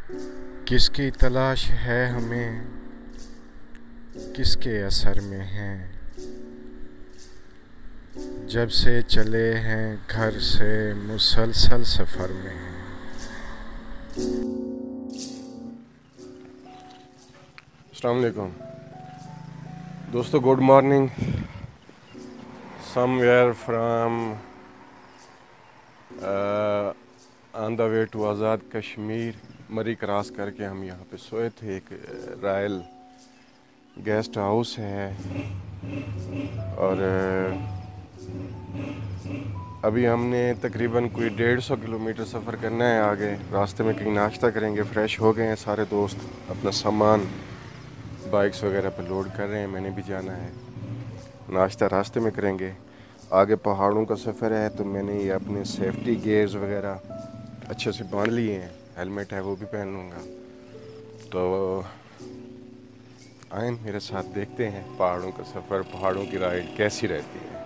किसकी तलाश है हमें, किसके असर में हैं। जब से चले हैं घर से मुसलसल सफ़र में हैं। अस्सलाम वालेकुम दोस्तों, good morning. Somewhere from on the way to Azad Kashmir, Murree cross करके हम यहाँ पे सोए थे। एक रॉयल गेस्ट हाउस है और अभी हमने तकरीबन कोई 150 किलोमीटर सफ़र करना है आगे। रास्ते में कहीं नाश्ता करेंगे। फ़्रेश हो गए हैं सारे दोस्त, अपना सामान बाइक्स वगैरह पे लोड कर रहे हैं। मैंने भी जाना है, नाश्ता रास्ते में करेंगे। आगे पहाड़ों का सफ़र है तो मैंने ये अपने सेफ्टी गियर्स वगैरह अच्छे से बांध लिए हैं। हेलमेट है वो भी पहन लूँगा। तो आए मेरे साथ, देखते हैं पहाड़ों का सफ़र, पहाड़ों की राइड कैसी रहती है।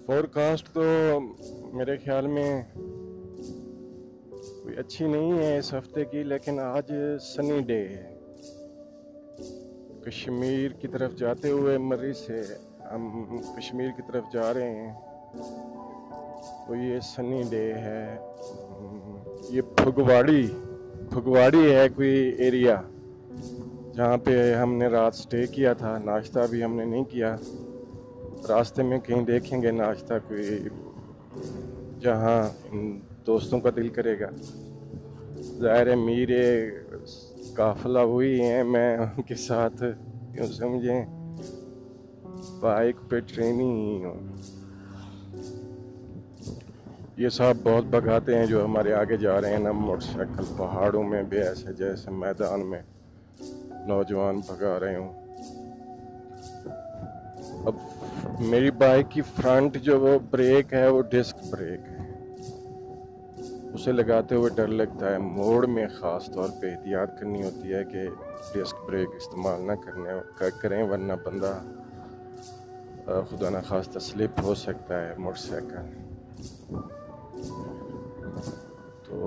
फोरकास्ट तो मेरे ख्याल में कोई अच्छी नहीं है इस हफ्ते की, लेकिन आज सनी डे है। कश्मीर की तरफ जाते हुए मर्री से हम कश्मीर की तरफ जा रहे हैं, तो ये सनी डे है। ये फुगवाड़ी है कोई एरिया जहाँ पे हमने रात स्टे किया था। नाश्ता भी हमने नहीं किया। रास्ते में कहीं देखेंगे नाश्ता कोई जहाँ दोस्तों का दिल करेगा। ज़ाहिर है मेरे काफ़िला हुई हैं, मैं उनके साथ यूँ समझें बाइक पे ट्रेनिंग ही हूँ। ये साहब बहुत भगाते हैं जो हमारे आगे जा रहे हैं ना मोटरसाइकिल, पहाड़ों में भी ऐसे जैसे मैदान में नौजवान भगा रहे हूँ। अब मेरी बाइक की फ्रंट जो वो ब्रेक है वो डिस्क ब्रेक है, उसे लगाते हुए डर लगता है। मोड़ में ख़ास तौर पे एहतियात करनी होती है कि डिस्क ब्रेक इस्तेमाल ना करें, वरना बंदा खुदा न खास्ता स्लिप हो सकता है मोटरसाइकिल। तो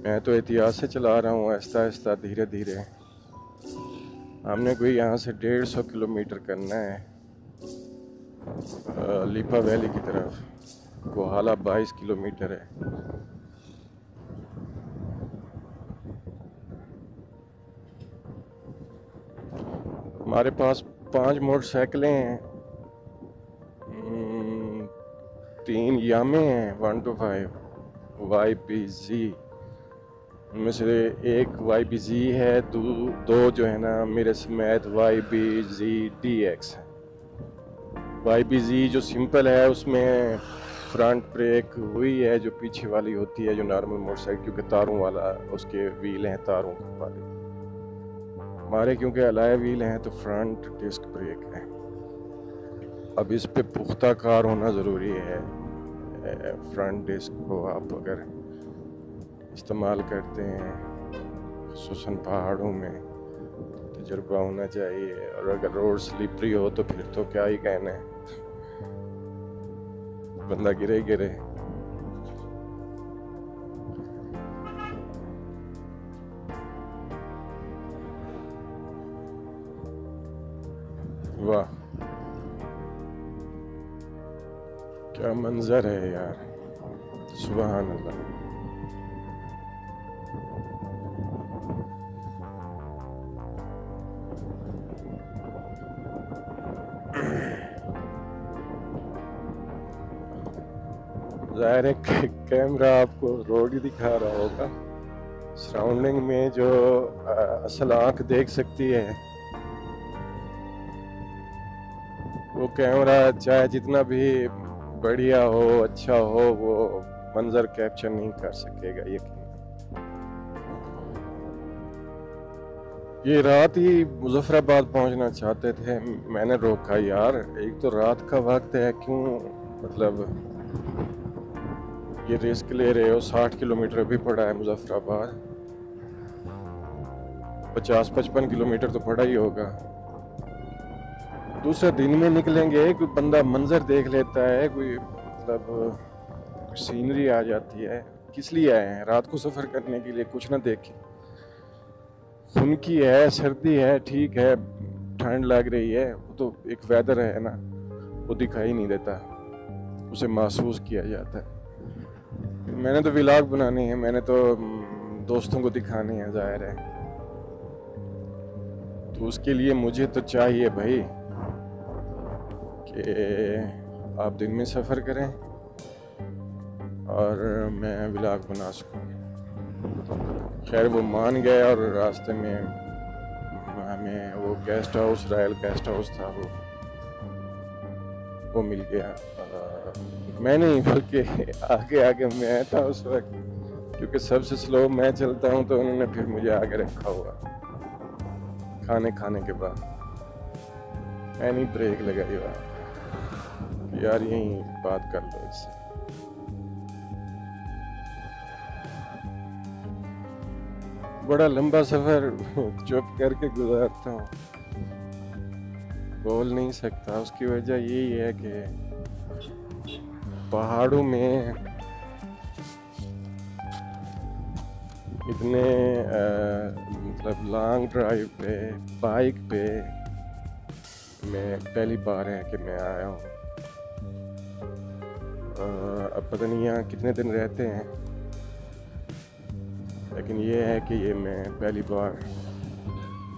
मैं तो एहतियात से चला रहा हूँ, आहिस्ता आहिस्ता, धीरे धीरे। हमने कोई यहाँ से 150 किलोमीटर करना है लिपा वैली की तरफ। कोहाला 22 किलोमीटर है। हमारे पास 5 मोटरसाइकिलें हैं। 3 यामे हैं 125 YPZ, उनमें से एक YPZ है, दो जो है ना मेरे समेत YPZ DX है। YPZ जो सिंपल है उसमें फ्रंट ब्रेक हुई है, जो पीछे वाली होती है जो नॉर्मल मोटरसाइकिल, क्योंकि तारों वाला उसके व्हील हैं, तारों वाले। हमारे क्योंकि अलाय व्हील हैं तो फ्रंट डिस्क ब्रेक है। अब इस पे पुख्ता कार होना ज़रूरी है। फ्रंट डिस्क को आप अगर इस्तेमाल करते हैं खुसूसन पहाड़ों में, तजुर्बा होना चाहिए। और अगर रोड स्लिपरी हो तो फिर तो क्या ही कहना है, बंदा गिरे गिरे। वाह क्या मंजर है यार, सुभान अल्लाह। ज़ाहिर है कैमरा आपको रोड ही दिखा रहा होगा, सराउंडिंग में जो असल आँख देख सकती है वो कैमरा चाहे जितना भी बढ़िया हो, अच्छा हो, वो मंजर कैप्चर नहीं कर सकेगा। यकीन ये रात ही मुजफ्फराबाद पहुंचना चाहते थे, मैंने रोका यार। एक तो रात का वक्त है, क्यों मतलब ये रिस्क ले रहे हो। 60 किलोमीटर भी पड़ा है मुजफ्फराबाद, 50-55 किलोमीटर तो पड़ा ही होगा। दूसरा दिन में निकलेंगे, कोई बंदा मंजर देख लेता है, कोई मतलब कुछ सीनरी आ जाती है। किस लिए आए हैं? रात को सफ़र करने के लिए, कुछ ना देखें। खुनकी है, सर्दी है, ठीक है, ठंड लग रही है, वो तो एक वेदर है ना, वो दिखाई नहीं देता, उसे महसूस किया जाता है। मैंने तो व्लॉग बनाने हैं, मैंने तो दोस्तों को दिखाने हैं, जाहिर है। तो उसके लिए मुझे तो चाहिए भाई कि आप दिन में सफ़र करें और मैं व्लॉग बना सकूँ। खैर वो मान गए और रास्ते में हमें वो guest house, royal guest house था, वो मिल गया। मैं नहीं, बल्कि आगे आगे मैं था उस वक्त, क्योंकि सबसे स्लो मैं चलता हूँ, तो उन्होंने फिर मुझे आगे रखा हुआ। खाने के बाद मैंने ब्रेक लगाई हुआ, यार यहीं बात कर लो इससे। बड़ा लंबा सफर चुप करके गुजारता हूँ, बोल नहीं सकता। उसकी वजह यही है कि पहाड़ों में इतने मतलब लॉन्ग ड्राइव पे बाइक पे मैं पहली बार है कि मैं आया हूँ। अब पता नहीं यहाँ कितने दिन रहते हैं, लेकिन ये है कि ये मैं पहली बार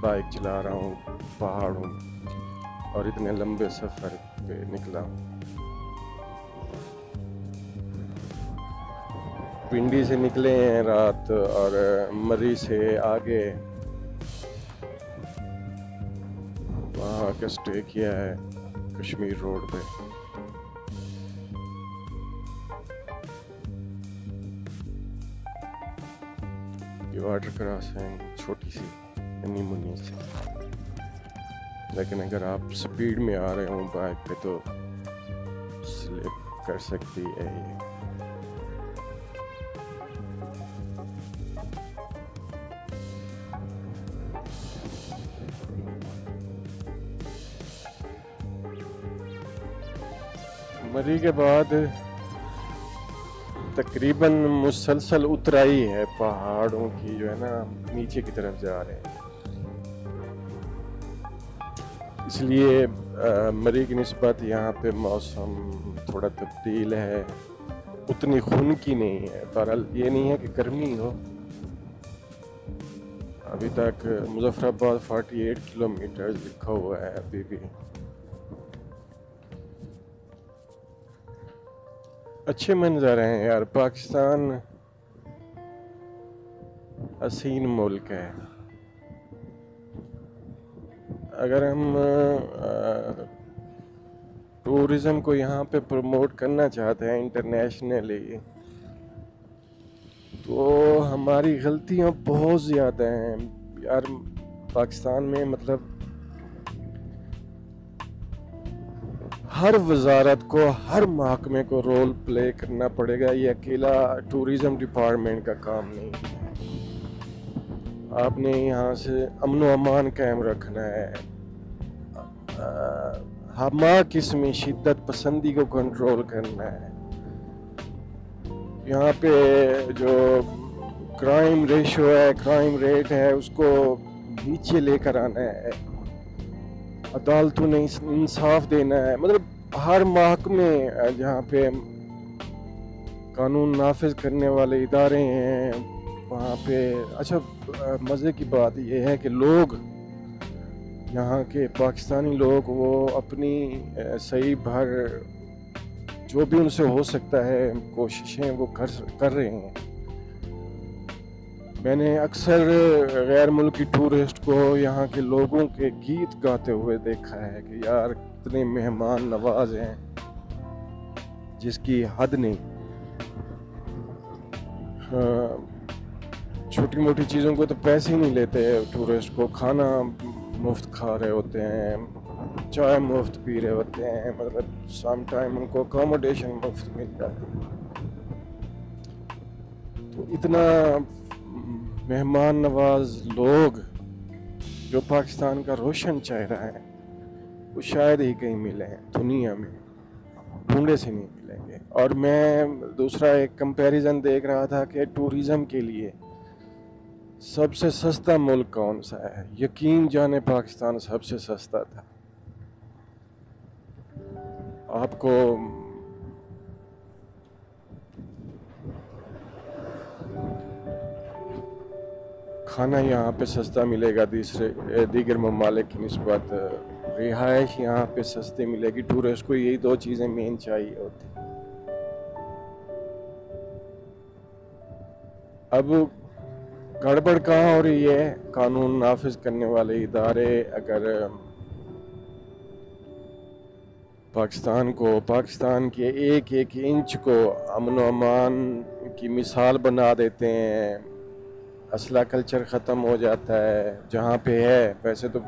बाइक चला रहा हूँ पहाड़ों में और इतने लंबे सफ़र पे निकला हूँ। पिंडी से निकले हैं रात, और मरी से आगे वहाँ आके स्टे किया है कश्मीर रोड पे। ये वाटर क्रॉसिंग छोटी सी नन्ही मुन्नी सी, लेकिन अगर आप स्पीड में आ रहे हो बाइक पे तो स्लिप कर सकती है ये। मरी के बाद तकरीबन मुसलसल उतराई है पहाड़ों की, जो है ना, नीचे की तरफ जा रहे हैं। इसलिए मरी की निस्बत यहाँ पे मौसम थोड़ा तब्दील है, उतनी खुनकी नहीं है। बहरहाल ये नहीं है कि गर्मी हो। अभी तक मुजफ्फराबाद 48 किलोमीटर लिखा हुआ है अभी भी। अच्छे मंजर हैं यार। पाकिस्तान हसीन मुल्क है। अगर हम टूरिज़्म को यहाँ पे प्रमोट करना चाहते हैं इंटरनेशनली, तो हमारी गलतियाँ बहुत ज़्यादा हैं यार। पाकिस्तान में मतलब हर वजारत को, हर महकमे को रोल प्ले करना पड़ेगा। ये अकेला टूरिज़्म डिपार्टमेंट का काम नहीं है। आपने यहाँ से अमन व अमान कायम रखना है, हमा किस्मी शिद्दत पसंदी को कंट्रोल करना है। यहाँ पे जो क्राइम रेशो है, क्राइम रेट है, उसको नीचे लेकर आना है। अदालतों ने इंसाफ देना है। मतलब हर महकमे जहाँ पे कानून नाफिज करने वाले इदारे हैं वहाँ पे। अच्छा, मज़े की बात यह है कि लोग, यहाँ के पाकिस्तानी लोग, वो अपनी सही भर जो भी उनसे हो सकता है कोशिशें वो कर रहे हैं। मैंने अक्सर गैर मुल्की टूरिस्ट को यहाँ के लोगों के गीत गाते हुए देखा है कि यार कितने मेहमान नवाज हैं, जिसकी हद नहीं। छोटी मोटी चीज़ों को तो पैसे ही नहीं लेते टूरिस्ट को। खाना मुफ्त खा रहे होते हैं, चाय मुफ्त पी रहे होते हैं, मतलब सम टाइम उनको अकोमोडेशन मुफ्त मिल जाती है। तो इतना मेहमान नवाज लोग जो पाकिस्तान का रोशन चेहरा है वो शायद ही कहीं मिले हैं दुनिया में, ढूंढे से नहीं मिलेंगे। और मैं दूसरा एक कंपैरिजन देख रहा था कि टूरिज्म के लिए सबसे सस्ता मुल्क कौन सा है। यकीन जाने पाकिस्तान सबसे सस्ता था। आपको खाना यहाँ पे सस्ता मिलेगा दीगर ममालिक की निस्बत, रिहाइश यहाँ पे सस्ती मिलेगी। टूरिस्ट को यही दो चीज़ें मेन चाहिए होती। अब गड़बड़ कहाँ हो रही है? कानून नाफिज करने वाले इदारे अगर पाकिस्तान के एक एक इंच को अमन व अमान की मिसाल बना देते हैं, असला कल्चर ख़त्म हो जाता है जहाँ पे है। वैसे तो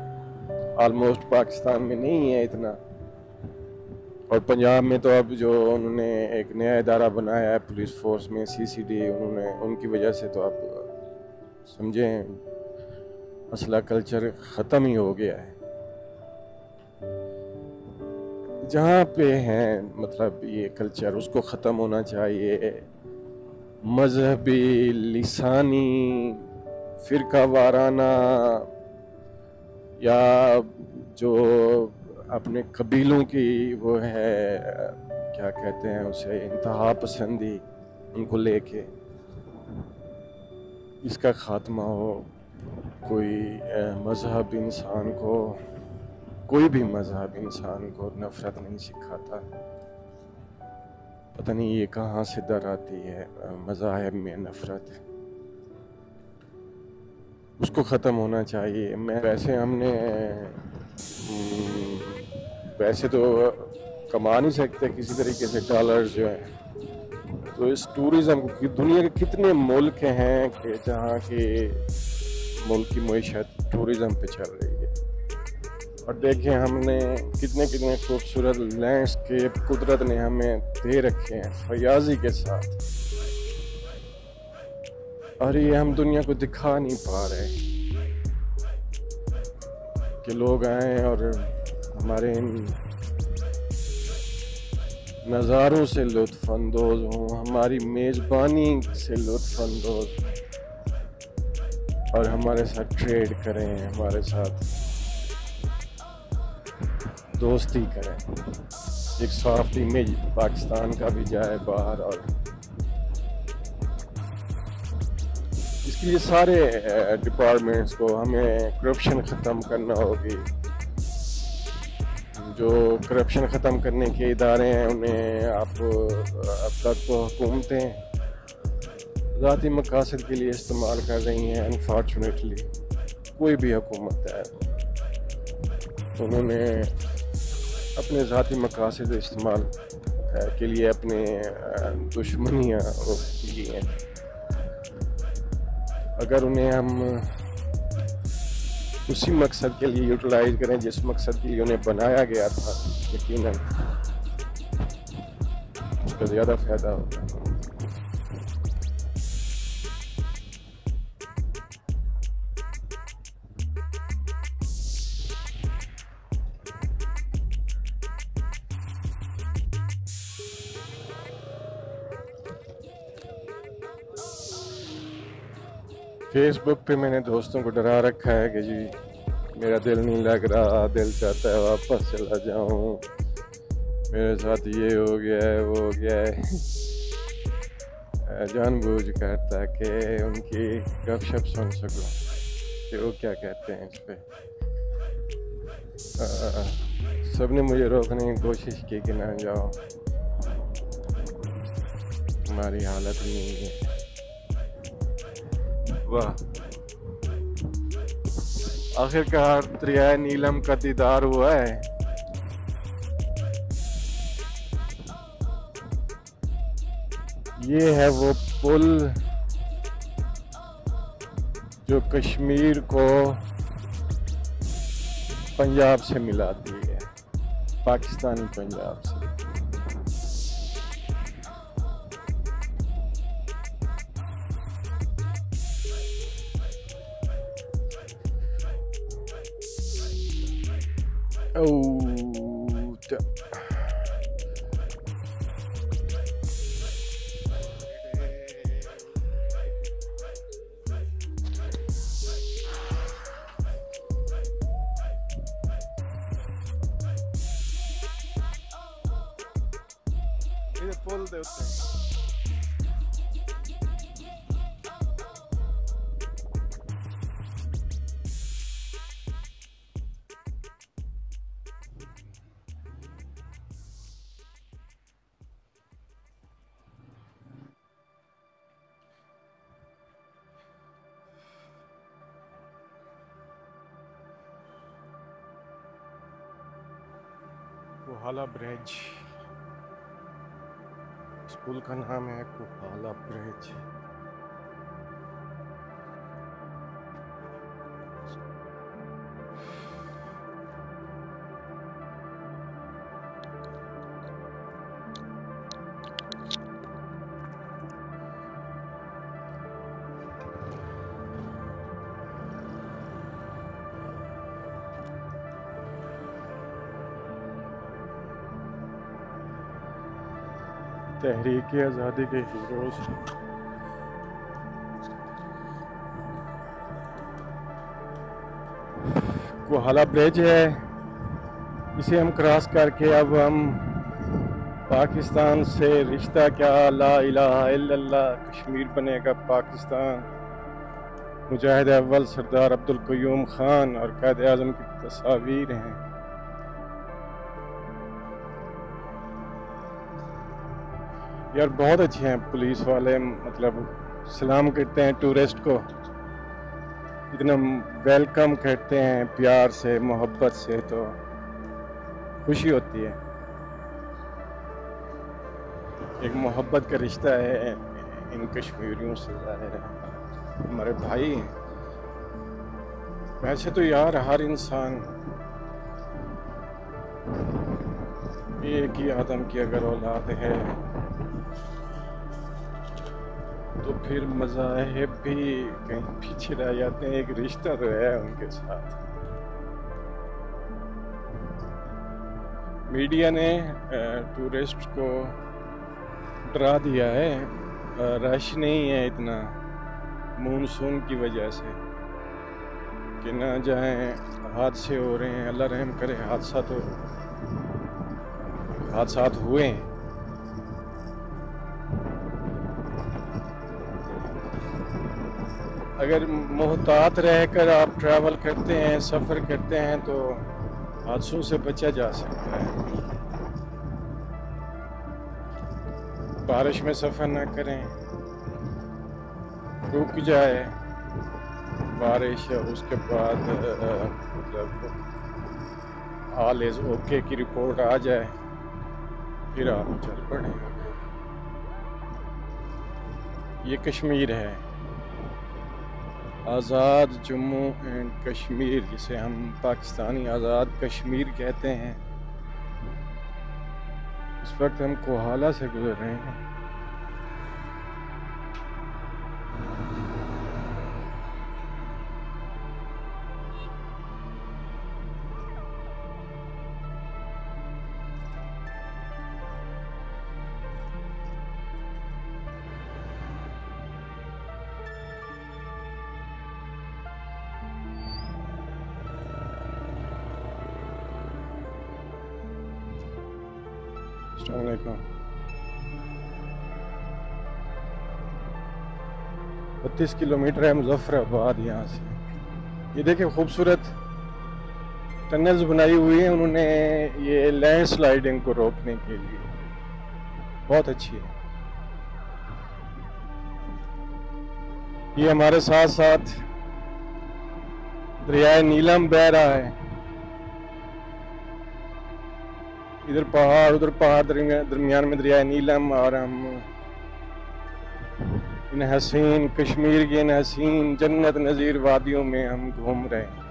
ऑलमोस्ट पाकिस्तान में नहीं है इतना, और पंजाब में तो अब जो उन्होंने एक नया इदारा बनाया है पुलिस फोर्स में CCD, उनकी वजह से तो आप समझें असला कल्चर ख़त्म ही हो गया है। जहाँ पे हैं मतलब ये कल्चर उसको ख़त्म होना चाहिए। मजहबी, लिसानी, फ़िरका वाराना या जो अपने कबीलों की वो है क्या कहते हैं उसे, इंतहा पसंदी, उनको लेके इसका ख़ात्मा हो। कोई मजहब इंसान को, कोई भी मजहब इंसान को नफ़रत नहीं सिखाता। पता नहीं ये कहाँ से दर आती है मज़ाहिब में नफ़रत, उसको ख़त्म होना चाहिए। वैसे तो कमा नहीं सकते किसी तरीके से डॉलर जो है, तो इस टूरिज़्म को दुनिया के कितने मुल्क हैं कि जहाँ के मुल्क की मईशत टूरिज़्म पे चल रही है। और देखें हमने कितने कितने खूबसूरत लैंडस्केप कुदरत ने हमें दे रखे हैं फयाजी के साथ, और ये हम दुनिया को दिखा नहीं पा रहे कि लोग आए और हमारे इन नज़ारों से लुत्फ़ अंदोज़ हों, हमारी मेज़बानी से लुत्फ़ अंदोज़, और हमारे साथ ट्रेड करें, हमारे साथ दोस्ती करें। एक सॉफ्ट इमेज पाकिस्तान का भी जाए बाहर, और इसके लिए सारे डिपार्टमेंट्स को हमें करप्शन ख़त्म करना होगी। जो करप्शन ख़त्म करने के इदारे हैं उन्हें अब तक तो हुकूमतें ज़ाती मकासद के लिए इस्तेमाल कर रही हैं। अनफॉर्चुनेटली कोई भी हुकूमत है उन्होंने अपने ज़ाती मकासद इस्तेमाल के लिए अपने दुश्मनियाँ की हैं। अगर उन्हें हम उसी मकसद के लिए यूटिलाइज करें जिस मकसद के लिए उन्हें बनाया गया था, यकीनन उसका ज़्यादा फ़ायदा होगा। फेसबुक पे मैंने दोस्तों को डरा रखा है कि जी मेरा दिल नहीं लग रहा, दिल चाहता है वापस चला जाऊं, मेरे साथ ये हो गया है वो हो गया है, जानबूझ कर ताकि उनकी गपशप सुन सकूं कि वो क्या कहते हैं इस पे। सबने मुझे रोकने की कोशिश की कि ना जाओ, तुम्हारी हालत नहीं है। वाह, आखिरकार दरियाए नीलम का दीदार हुआ है। ये है वो पुल जो कश्मीर को पंजाब से मिलाती है, पाकिस्तानी पंजाब से। Oh, pull the thing. Kohala bridge, इस पुल का नाम है कोहाला ब्रिज। तहरीक आज़ादी के हीरोज, कोहाला ब्रिज है। इसे हम क्रॉस करके अब हम पाकिस्तान से रिश्ता क्या ला इलाहा इल्लल्लाह, कश्मीर बनेगा पाकिस्तान। मुजाहिद अव्वल सरदार अब्दुल क़य्यूम खान और कायद आज़म की तस्वीर हैं। यार बहुत अच्छे हैं पुलिस वाले, मतलब सलाम करते हैं टूरिस्ट को, इतना वेलकम करते हैं प्यार से मोहब्बत से, तो खुशी होती है। एक मोहब्बत का रिश्ता है इन कश्मीरियों से, ज़ाहिर है हमारे भाई हैं। वैसे तो यार हर इंसान एक ही आदम की अगर औलाद है तो फिर मज़ाहिब भी कहीं पीछे रह जाते हैं, एक रिश्ता तो है उनके साथ। मीडिया ने टूरिस्ट को डरा दिया है, रश नहीं है इतना मानसून की वजह से कि ना जाएं, हादसे हो रहे हैं। अल्लाह रहम करे, हादसात हुए हैं। अगर मोहतात रहकर आप ट्रैवल करते हैं, सफ़र करते हैं, तो हादसों से बचा जा सकता है। बारिश में सफ़र ना करें, रुक जाए बारिश और उसके बाद मतलब ऑल इज़ ओके की रिपोर्ट आ जाए, फिर आप चल पड़े। ये कश्मीर है, आज़ाद जम्मू एंड कश्मीर, जिसे हम पाकिस्तानी आज़ाद कश्मीर कहते हैं। इस वक्त हम कोहाला से गुजर रहे हैं। अस्सलामुअलैकुम। 32 किलोमीटर है मुजफ्फराबाद यहाँ से। ये देखिए खूबसूरत टनल्स बनाई हुई है उन्होंने, ये लैंड स्लाइडिंग को रोकने के लिए, बहुत अच्छी है। ये हमारे साथ साथ दरिया नीलम बह रहा है, इधर पहाड़ उधर पहाड़, दरमियान में दरिया नीलम, और हम इन हसीन कश्मीर की इन हसीन जन्नत नज़ीर वादियों में हम घूम रहे हैं।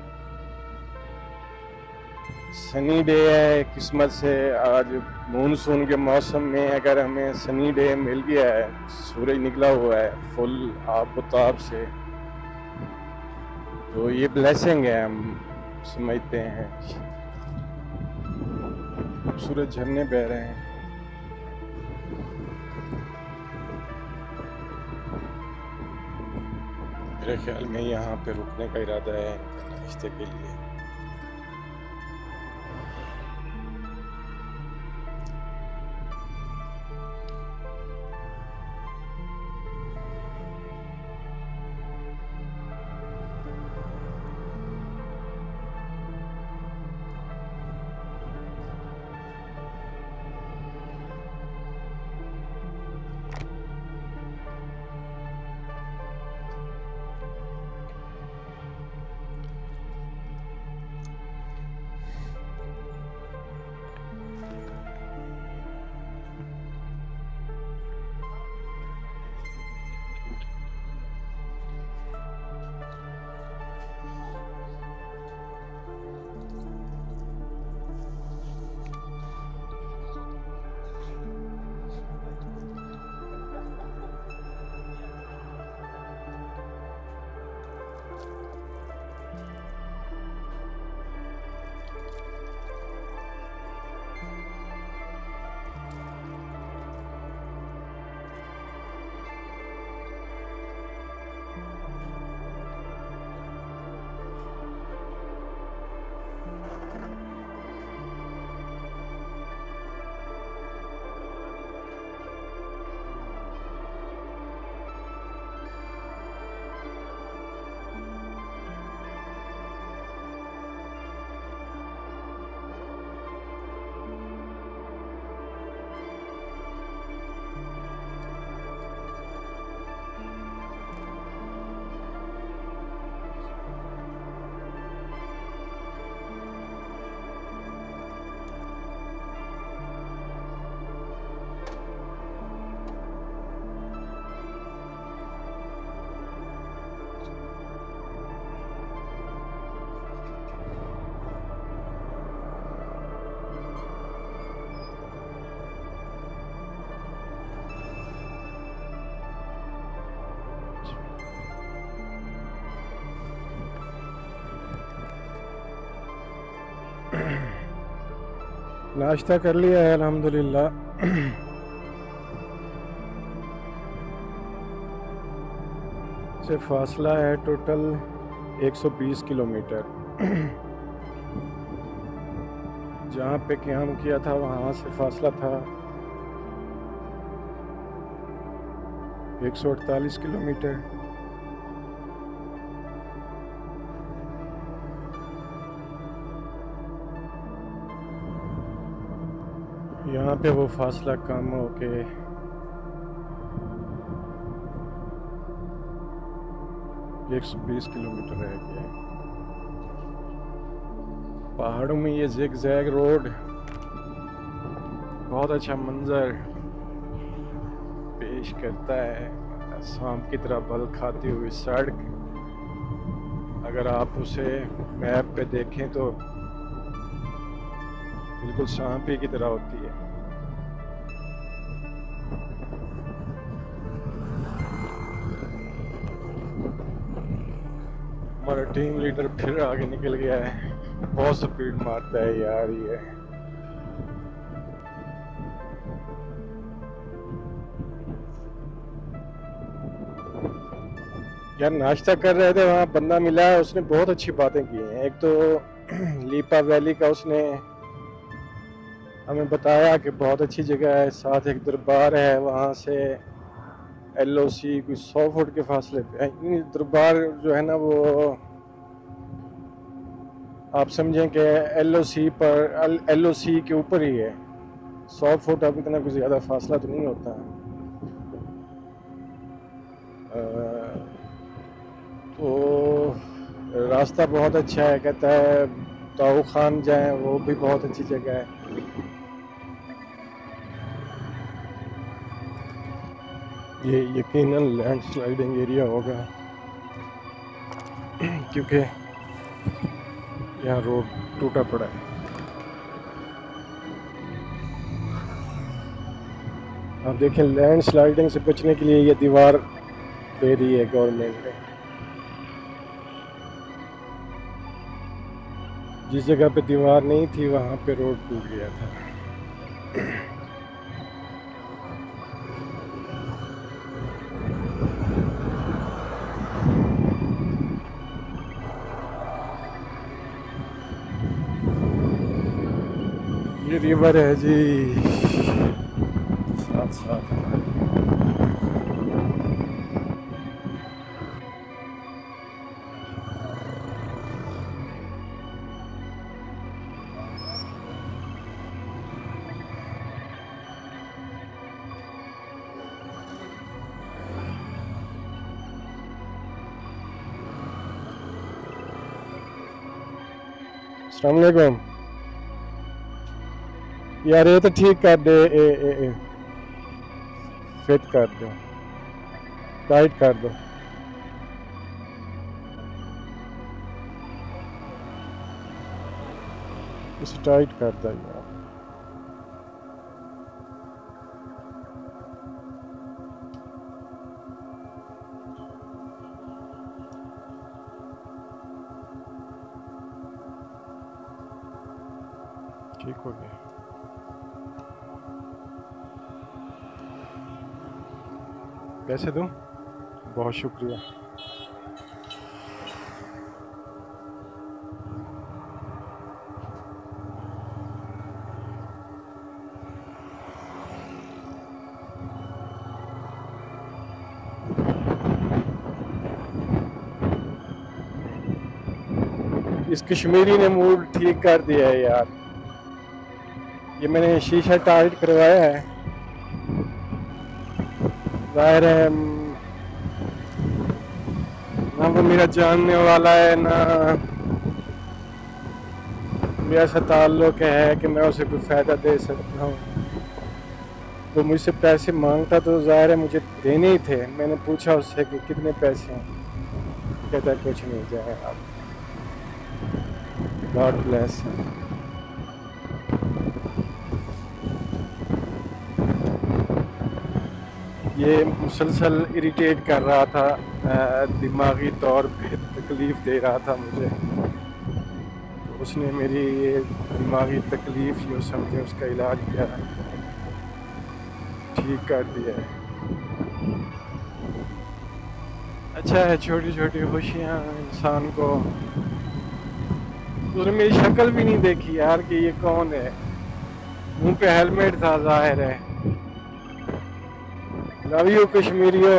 सनी डे है, किस्मत से आज मानसून के मौसम में अगर हमें सनी डे मिल गया है, सूरज निकला हुआ है फुल आब-ओ-ताब से, तो ये ब्लेसिंग है, हम समझते हैं। खूबसूरत झरने बह रहे हैं। मेरे ख्याल में यहाँ पे रुकने का इरादा है इनका नाश्ते के लिए। नाश्ता कर लिया है अल्हम्दुलिल्लाह। से फासला है टोटल 120 किलोमीटर। जहाँ पे क़याम किया था वहाँ से फासला था 148 किलोमीटर। यहाँ पे वो फासला कम होके 120 किलोमीटर रह गया। पहाड़ों में ये जिग जैग रोड बहुत अच्छा मंजर पेश करता है। शाम की तरह बल खाती हुई सड़क, अगर आप उसे मैप पे देखें तो बिल्कुल शाम की तरह होती है। हमारा टीम लीडर फिर आगे निकल गया है, बहुत स्पीड मारता है यार ये। यार नाश्ता कर रहे थे, वहाँ बंदा मिला है, उसने बहुत अच्छी बातें की हैं। एक तो लीपा वैली का उसने हमें बताया कि बहुत अच्छी जगह है, साथ एक दरबार है, वहाँ से LOC कुछ 100 फुट के फासले पे है। दरबार जो है ना वो आप समझें कि LOC के ऊपर ही है। 100 फुट, अब इतना कुछ ज़्यादा फासला तो नहीं होता। तो रास्ता बहुत अच्छा है, कहता है ताऊ खान जाएं, वो भी बहुत अच्छी जगह है। ये यकीनन लैंडस्लाइडिंग एरिया होगा क्योंकि यहाँ रोड टूटा पड़ा है। आप देखें, लैंडस्लाइडिंग से बचने के लिए ये दीवार दे दी है गवर्नमेंट ने। जिस जगह पे दीवार नहीं थी वहाँ पे रोड टूट गया था। ये रिवर है जी, साथ साथ। अस्सलाम वालेकुम यार, ये तो ठीक कर दे, फिट कर दो, टाइट कर दो। इसे टाइट कर दो यार। ठीक हो गया। पैसे दूं? बहुत शुक्रिया। इस कश्मीरी ने मूड ठीक कर दिया है यार। ये मैंने शीशा टाइट करवाया है, जाहिर है ना वो मेरा जानने वाला है, ना मेरा ऐसा ताल्लुक है कि मैं उसे कोई फ़ायदा दे सकता हूँ। वो मुझसे पैसे मांगता तो जाहिर है मुझे देने ही थे। मैंने पूछा उससे कि कितने पैसे हैं, कहता कुछ नहीं, जाए आप। God bless. ये मुसलसल इरिटेट कर रहा था, दिमागी तौर पे तकलीफ़ दे रहा था मुझे। तो उसने मेरी ये दिमागी तकलीफ़ जो समझे उसका इलाज किया, ठीक कर दिया है। अच्छा है, छोटी छोटी खुशियाँ इंसान को। उसने मेरी शक्ल भी नहीं देखी यार कि ये कौन है। मुंह पे हेलमेट था, जाहिर है। लव यू कश्मीरियो।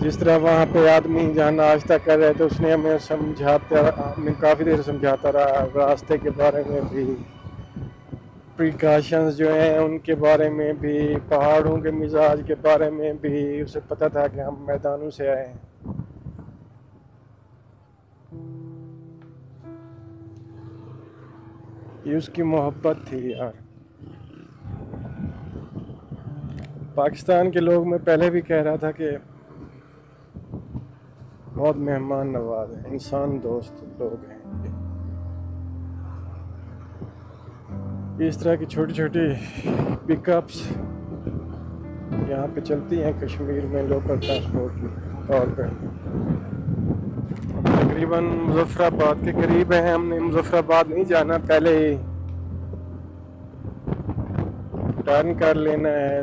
जिस तरह वहाँ पे आदमी जहाँ नाश्ता कर रहे थे, उसने हमें काफ़ी देर समझाता रहा, रास्ते के बारे में भी, प्रिकॉशंस जो हैं उनके बारे में भी, पहाड़ों के मिजाज के बारे में भी। उसे पता था कि हम मैदानों से आए हैं। ये उसकी मोहब्बत थी यार। पाकिस्तान के लोग, मैं पहले भी कह रहा था कि बहुत मेहमान नवाज है, इंसान दोस्त लोग हैं। इस तरह की छोटी छोटी पिकअप्स यहाँ पे चलती हैं कश्मीर में लोकल ट्रांसपोर्ट के तौर पर। तकरीबन मुजफ्फराबाद के करीब है। हमने मुजफ्फराबाद नहीं जाना, पहले ही टर्न कर लेना है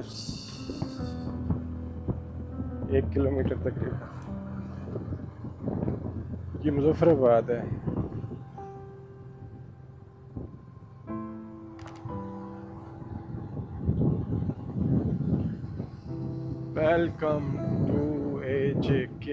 1 किलोमीटर तकरीबन। ये मुजफ्फराबाद है। Welcome to AJK।